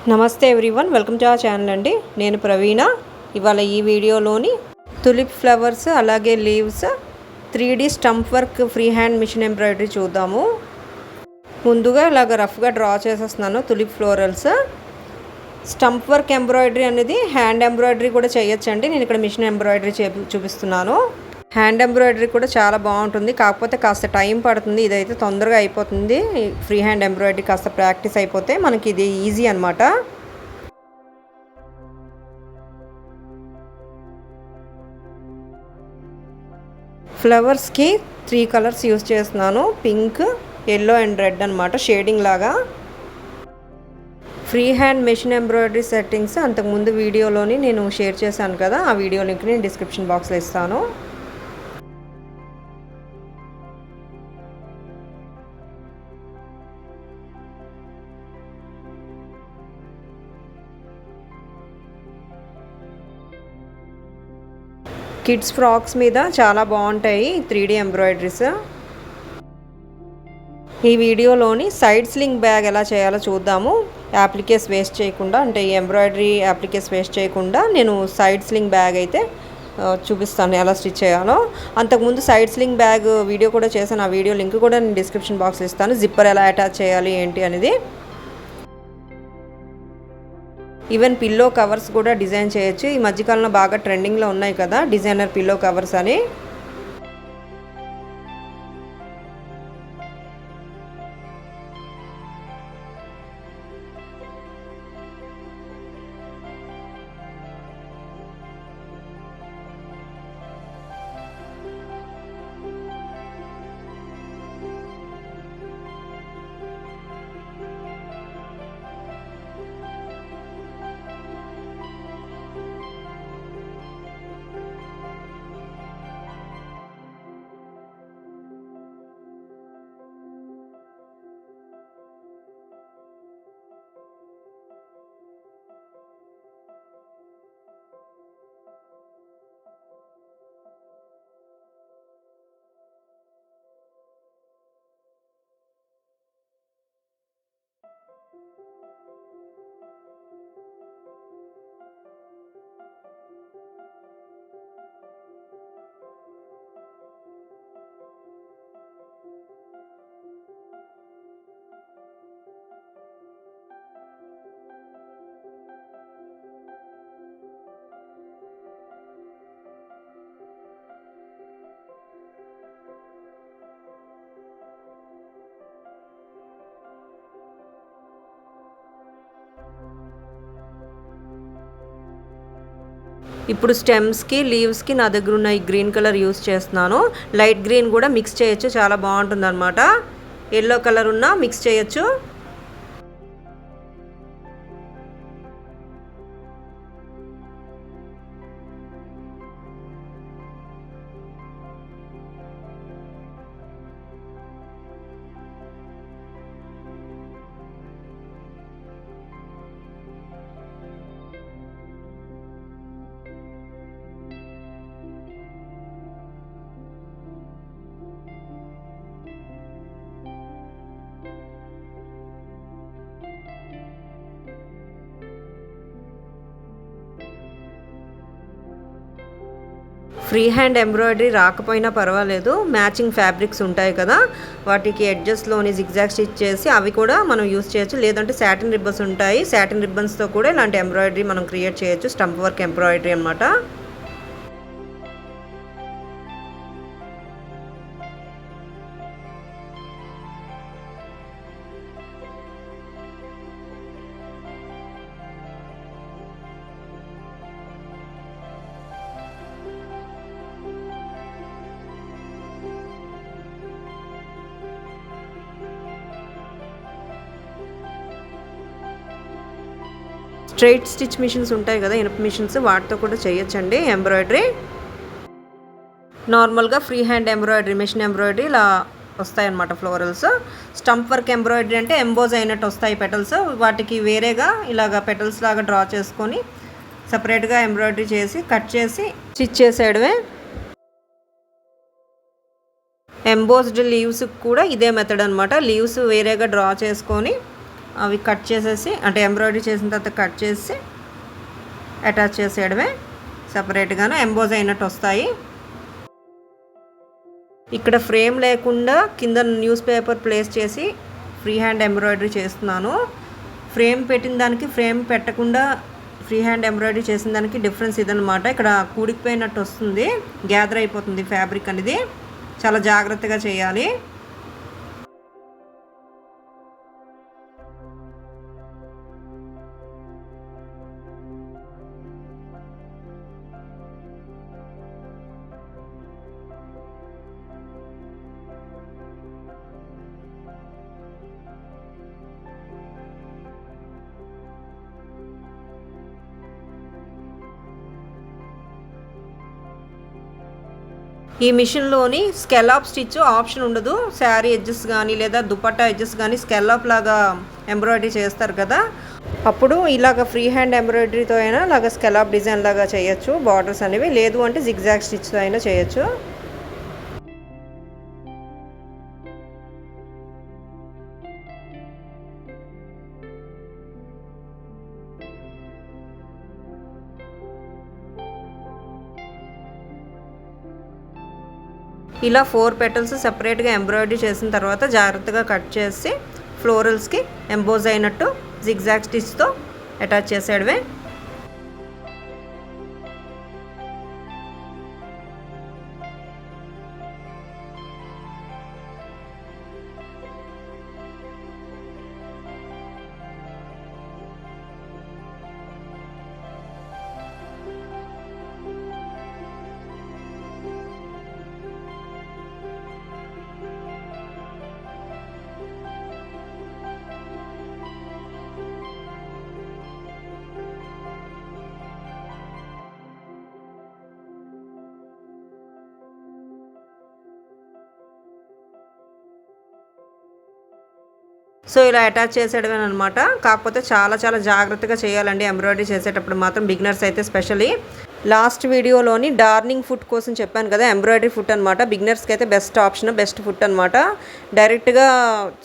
నమస్తే everyone, welcome to our channel అండి. నేను ప్రవీణ. ఇవాళ ఈ వీడియోలోని తులిప్ ఫ్లవర్స్ అలాగే leaves 3D stump work free hand machine embroidery చూద్దాము. ముందుగా ఇలాగ రఫ్గా డ్రా చేసేస్తున్నాను. Tulip florals stump work embroidery అనేది హ్యాండ్ ఎంబ్రాయిడరీ కూడా చేయొచ్చండి. నేను ఇక్కడ మిషన్ ఎంబ్రాయిడరీ చూపిస్తున్నాను. హ్యాండ్ ఎంబ్రాయిడరీ కూడా చాలా బాగుంటుంది, కాకపోతే కాస్త టైం పడుతుంది. ఇదైతే తొందరగా అయిపోతుంది. ఫ్రీ హ్యాండ్ ఎంబ్రాయిడరీ కాస్త ప్రాక్టీస్ అయిపోతే మనకి ఇది ఈజీ అనమాట. ఫ్లవర్స్కి 3 కలర్స్ యూస్ చేస్తున్నాను. పింక్, ఎల్లో అండ్ రెడ్ అనమాట, షేడింగ్ లాగా. Free hand machine embroidery settings అంతకుముందు వీడియోలోని నేను షేర్ చేశాను కదా, ఆ వీడియో లింక్ నేను డిస్క్రిప్షన్ బాక్స్లో ఇస్తాను. కిడ్స్ ఫ్రాక్స్ మీద చాలా బాగుంటాయి 3D ఎంబ్రాయిడరీస్. ఈ వీడియోలోని సైడ్ స్లింగ్ బ్యాగ్ ఎలా చేయాలో చూద్దాము. అప్లికేస్ వేస్ట్ చేయకుండా, అంటే ఈ ఎంబ్రాయిడరీ అప్లికేస్ వేస్ట్ చేయకుండా నేను సైడ్ స్లింగ్ బ్యాగ్ అయితే చూపిస్తాను ఎలా స్టిచ్ చేయాలో. అంతకుముందు సైడ్ స్లింగ్ బ్యాగ్ వీడియో కూడా చేశాను. ఆ వీడియో లింక్ కూడా నేను డిస్క్రిప్షన్ బాక్స్లో ఇస్తాను. జిప్పర్ ఎలా అటాచ్ చేయాలి ఏంటి అనేది. ఈవెన్ పిల్లో కవర్స్ కూడా డిజైన్ చేయొచ్చు. ఈ మధ్యకాలంలో బాగా ట్రెండింగ్లో ఉన్నాయి కదా డిజైనర్ పిల్లో కవర్స్ అని. ఇప్పుడు స్టెమ్స్కి లీవ్స్కి నా దగ్గర ఉన్న ఈ గ్రీన్ కలర్ యూస్ చేస్తున్నాను. లైట్ గ్రీన్ కూడా మిక్స్ చేయొచ్చు, చాలా బాగుంటుంది అనమాట. ఎల్లో కలర్ ఉన్న మిక్స్ చేయొచ్చు. ఫ్రీ హ్యాండ్ ఎంబ్రాయిడరీ రాకపోయినా పర్వాలేదు, మ్యాచింగ్ ఫ్యాబ్రిక్స్ ఉంటాయి కదా, వాటికి ఎడ్జెస్లోని జిగ్జాగ్ స్టిచ్ చేసి అవి కూడా మనం యూస్ చేయొచ్చు. లేదంటే సాటిన్ రిబ్బన్స్ ఉంటాయి, సాటిన్ రిబ్బన్స్తో కూడా ఇలాంటి ఎంబ్రాయిడరీ మనం క్రియేట్ చేయొచ్చు. స్టంప్ వర్క్ ఎంబ్రాయిడరీ అనమాట. స్ట్రైట్ స్టిచ్ మిషన్స్ ఉంటాయి కదా, ఇనుప మిషన్స్, వాటితో కూడా చేయొచ్చండి ఎంబ్రాయిడరీ. నార్మల్గా free hand embroidery, machine embroidery ఇలా వస్తాయన్నమాట ఫ్లోరల్స్. స్టంప్ వర్క్ ఎంబ్రాయిడరీ అంటే ఎంబోజ్ అయినట్టు వస్తాయి పెటల్స్. వాటికి వేరేగా ఇలాగ పెటల్స్ లాగా డ్రా చేసుకొని సపరేట్గా ఎంబ్రాయిడరీ చేసి కట్ చేసి స్టిచ్ చేసేయడమే. ఎంబోస్డ్ లీవ్స్ కూడా ఇదే మెథడ్ అనమాట. లీవ్స్ వేరేగా డ్రా చేసుకొని అవి కట్ చేసేసి అంటే ఎంబ్రాయిడరీ చేసిన తర్వాత కట్ చేసి అటాచ్ చేసేయడమే. సపరేట్గాను ఎంబోజ్ అయినట్టు వస్తాయి. ఇక్కడ ఫ్రేమ్ లేకుండా కింద న్యూస్ పేపర్ ప్లేస్ చేసి ఫ్రీ హ్యాండ్ ఎంబ్రాయిడరీ చేస్తున్నాను. ఫ్రేమ్ పెట్టిన దానికి ఫ్రేమ్ పెట్టకుండా ఫ్రీ హ్యాండ్ ఎంబ్రాయిడరీ చేసిన దానికి డిఫరెన్స్ ఇదనమాట. ఇక్కడ కూడికిపోయినట్టు వస్తుంది, గ్యాదర్ అయిపోతుంది ఫ్యాబ్రిక్ అనేది. చాలా జాగ్రత్తగా చేయాలి. ఈ మిషన్లోని స్కెలాప్ స్టిచ్ ఆప్షన్ ఉండదు. శారీ ఎడ్జెస్ కానీ లేదా దుపట్టా ఎడ్జెస్ కానీ స్కెలాప్ లాగా ఎంబ్రాయిడరీ చేస్తారు కదా, అప్పుడు ఇలాగ ఫ్రీ హ్యాండ్ ఎంబ్రాయిడరీతో అయినా ఇలాగ స్కెలాప్ డిజైన్ లాగా చేయొచ్చు బార్డర్స్ అనేవి. లేదు అంటే జిగ్జాగ్ స్టిచ్తో అయినా చేయొచ్చు. ఇలా 4 పెటల్స్ సెపరేట్గా ఎంబ్రాయిడరీ చేసిన తర్వాత జాగ్రత్తగా కట్ చేసి ఫ్లోరల్స్కి ఎంబోజ్ అయినట్టు జిగ్జాగ్ స్టిచ్తో అటాచ్ చేసేయడమే. సో ఇలా అటాచ్ చేసేయడమే అనమాట. కాకపోతే చాలా చాలా జాగ్రత్తగా చేయాలండి ఎంబ్రాయిడరీ చేసేటప్పుడు మాత్రం, బిగినర్స్ అయితే స్పెషల్లీ. లాస్ట్ వీడియోలోని డార్నింగ్ ఫుట్ కోసం చెప్పాను కదా, ఎంబ్రాయిడరీ ఫుట్ అనమాట. బిగినర్స్కి అయితే బెస్ట్ ఆప్షన్, బెస్ట్ ఫుట్ అనమాట. డైరెక్ట్గా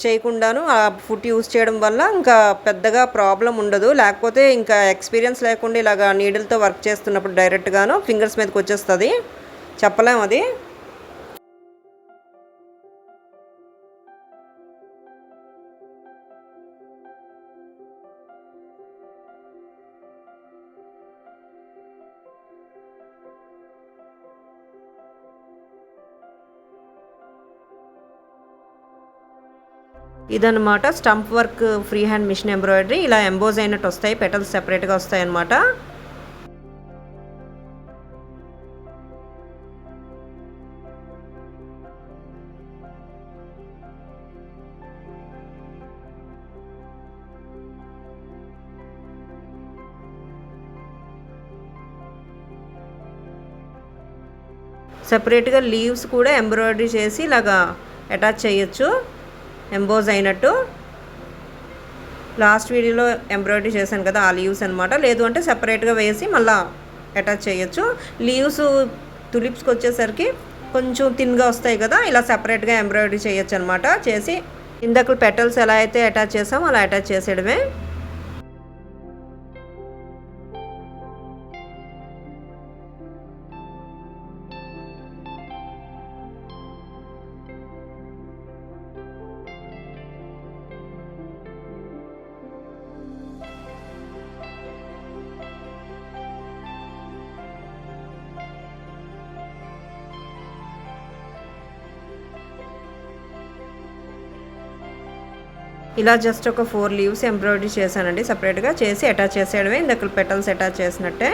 చేయకుండాను ఆ ఫుట్ యూస్ చేయడం వల్ల ఇంకా పెద్దగా ప్రాబ్లం ఉండదు. లేకపోతే ఇంకా ఎక్స్పీరియన్స్ లేకుండా ఇలాగ నీడిల్తో వర్క్ చేస్తున్నప్పుడు డైరెక్ట్గాను ఫింగర్స్ మీదకి వచ్చేస్తుంది, చెప్పలేము అది. ఇదన్నమాట stump work free hand machine embroidery. ఇలా ఎంబోజ్ అయినట్టు వస్తాయి, పెటల్స్ సెపరేట్గా వస్తాయి అన్నమాట. సెపరేట్గా లీవ్స్ కూడా ఎంబ్రాయిడరీ చేసి ఇలాగా అటాచ్ చేయొచ్చు ఎంబోజ్ అయినట్టు. లాస్ట్ వీడియోలో ఎంబ్రాయిడరీ చేశాను కదా ఆ లీవ్స్ అనమాట. లేదు అంటే సెపరేట్గా వేసి మళ్ళీ అటాచ్ చేయొచ్చు. లీవ్స్ తులిప్స్కి వచ్చేసరికి కొంచెం థిన్గా వస్తాయి కదా, ఇలా సెపరేట్గా ఎంబ్రాయిడరీ చేయొచ్చు అనమాట. చేసి ఇందాక పెటల్స్ ఎలా అయితే అటాచ్ చేసామో అలా అటాచ్ చేసేయడమే. ఇలా జస్ట్ ఒక 4 లీవ్స్ ఎంబ్రాయిడరీ చేశానండి సపరేట్గా. చేసి అటాచ్ చేసేయడమే, ఇందాక పెటల్స్ అటాచ్ చేసినట్టే.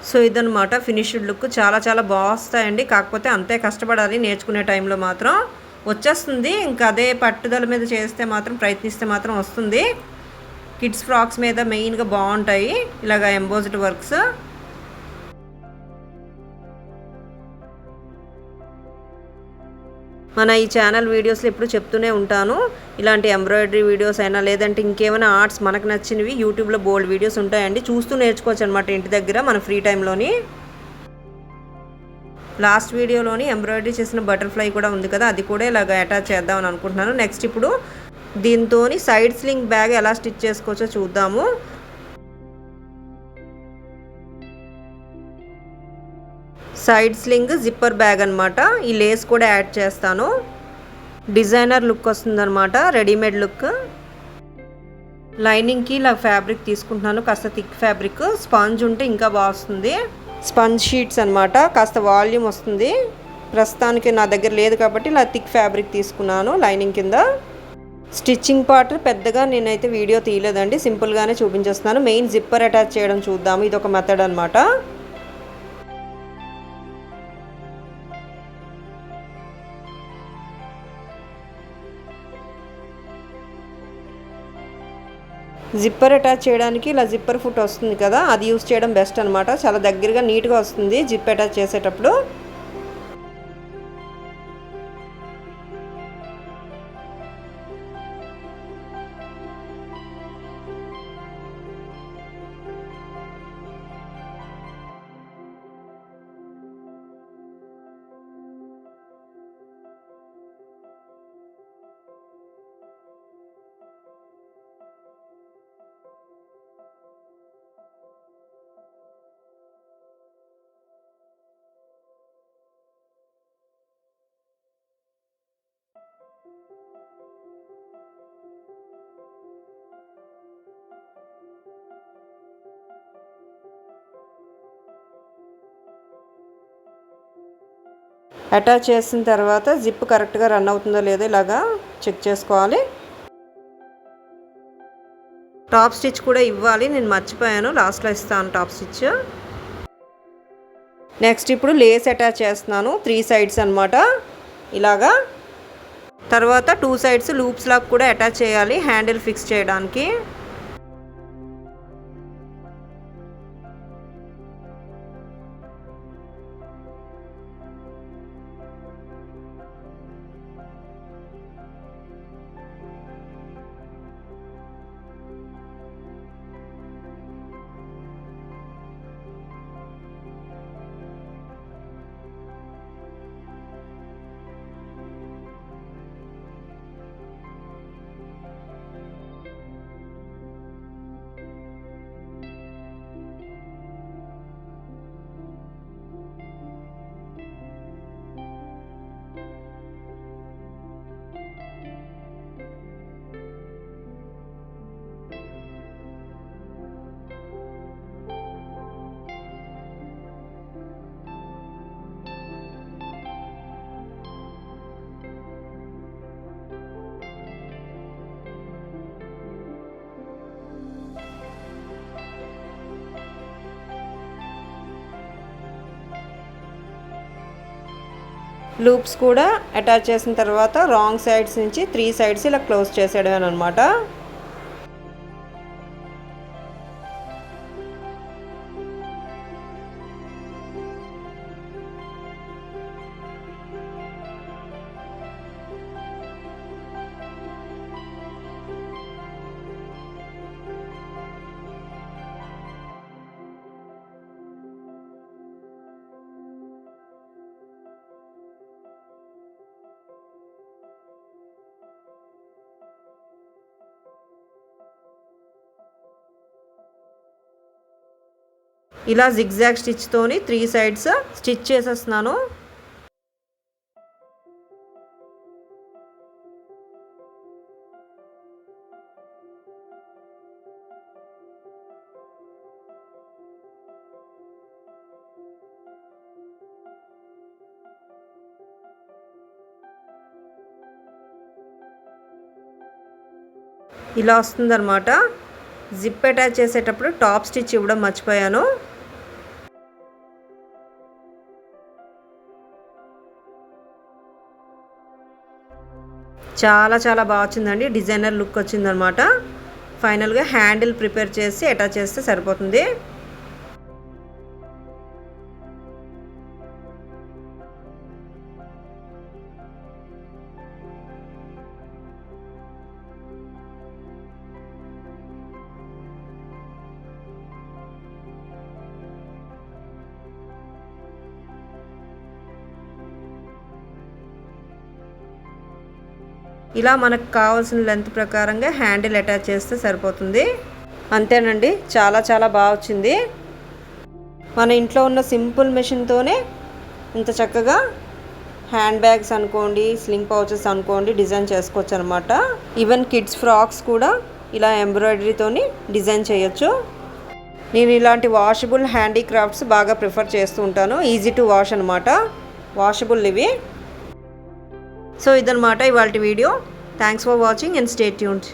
సో ఇదనమాట ఫినిష్డ్ లుక్. చాలా చాలా బాగుస్తాయండి. కాకపోతే అంతే కష్టపడాలి నేర్చుకునే టైంలో మాత్రం. వచ్చేస్తుంది, ఇంకా అదే పట్టుదల మీద చేస్తే మాత్రం, ప్రయత్నిస్తే మాత్రం వస్తుంది. కిడ్స్ ఫ్రాక్స్ మీద మెయిన్గా బాగుంటాయి ఇలాగ ఎంబోజ్డ్ వర్క్స్. మన ఈ ఛానల్ వీడియోస్లో ఎప్పుడు చెప్తూనే ఉంటాను, ఇలాంటి ఎంబ్రాయిడరీ వీడియోస్ అయినా లేదంటే ఇంకేమైనా ఆర్ట్స్ మనకు నచ్చినవి యూట్యూబ్లో బోల్డ్ వీడియోస్ ఉంటాయండి, చూస్తూ నేర్చుకోవచ్చు అనమాట ఇంటి దగ్గర మన ఫ్రీ టైంలోని. లాస్ట్ వీడియోలోని ఎంబ్రాయిడరీ చేసిన బటర్ఫ్లై కూడా ఉంది కదా, అది కూడా ఇలాగ అటాచ్ చేద్దామని అనుకుంటున్నాను. నెక్స్ట్ ఇప్పుడు దీంతో సైడ్ స్లింగ్ బ్యాగ్ ఎలా స్టిచ్ చేసుకోవచ్చో చూద్దాము. సైడ్ స్లింగ్ జిప్పర్ బ్యాగ్ అనమాట. ఈ లేస్ కూడా యాడ్ చేస్తాను. డిజైనర్ లుక్ వస్తుందన్నమాట, రెడీమేడ్ లుక్. లైనింగ్కి ఇలా ఫ్యాబ్రిక్ తీసుకుంటున్నాను, కాస్త థిక్ ఫ్యాబ్రిక్. స్పాంజ్ ఉంటే ఇంకా బాగా వస్తుంది. స్పంజ్ షీట్స్ అనమాట, కాస్త వాల్యూమ్ వస్తుంది. ప్రస్తుతానికి నా దగ్గర లేదు కాబట్టి ఇలా థిక్ ఫ్యాబ్రిక్ తీసుకున్నాను లైనింగ్ కింద. స్టిచ్చింగ్ పార్ట్ పెద్దగా నేనైతే వీడియో తీయలేదండి, సింపుల్గానే చూపించేస్తున్నాను. మెయిన్ జిప్పర్ అటాచ్ చేయడం చూద్దాము, ఇది ఒక మెథడ్ అనమాట. జిప్పర్ అటాచ్ చేయడానికి ఇలా జిప్పర్ ఫుట్ వస్తుంది కదా, అది యూస్ చేయడం బెస్ట్ అనమాట. చాలా దగ్గరగా నీట్గా వస్తుంది జిప్ అటాచ్ చేసేటప్పుడు. అటాచ్ చేసిన తర్వాత జిప్ కరెక్ట్గా రన్ అవుతుందో లేదో ఇలాగా చెక్ చేసుకోవాలి. టాప్ స్టిచ్ కూడా ఇవ్వాలి, నేను మర్చిపోయాను, లాస్ట్లో ఇస్తాను టాప్ స్టిచ్. నెక్స్ట్ ఇప్పుడు లేస్ అటాచ్ చేస్తున్నాను, 3 సైడ్స్ అనమాట ఇలాగా. తర్వాత 2 సైడ్స్ లూప్స్ లాగా కూడా అటాచ్ చేయాలి హ్యాండిల్ ఫిక్స్ చేయడానికి. లూప్స్ కూడా అటాచ్ చేసిన తర్వాత రాంగ్ సైడ్స్ నుంచి 3 సైడ్స్ ఇలా క్లోజ్ చేసేయడం అనమాట. ఇలా జిగ్జాగ్ స్టిచ్తోని 3 సైడ్స్ స్టిచ్ చేసేస్తున్నాను. ఇలా వస్తుందన్నమాట. జిప్ అటాచ్ చేసేటప్పుడు టాప్ స్టిచ్ ఇవ్వడం మర్చిపోయాను. చాలా చాలా బాగా వచ్చిందండి. డిజైనర్ లుక్ వచ్చిందనమాట. ఫైనల్గా హ్యాండిల్ ప్రిపేర్ చేసి అటాచ్ చేస్తే సరిపోతుంది. ఇలా మనకు కావాల్సిన లెంత్ ప్రకారంగా హ్యాండిల్ అటాచ్ చేస్తే సరిపోతుంది. అంతేనండి, చాలా చాలా బాగా వచ్చింది. మన ఇంట్లో ఉన్న సింపుల్ మెషిన్తోనే ఇంత చక్కగా హ్యాండ్ బ్యాగ్స్ అనుకోండి, స్లింగ్ పౌచెస్ అనుకోండి డిజైన్ చేసుకోవచ్చు అనమాట. ఈవెన్ కిడ్స్ ఫ్రాక్స్ కూడా ఇలా ఎంబ్రాయిడరీతోని డిజైన్ చేయొచ్చు. నేను ఇలాంటి వాషబుల్ హ్యాండీక్రాఫ్ట్స్ బాగా ప్రిఫర్ చేస్తూ ఉంటాను. ఈజీ టు వాష్ అనమాట, వాషబుల్ ఇవి. సో ఇదనమాట ఇవాల్టి video. Thanks for watching and stay tuned.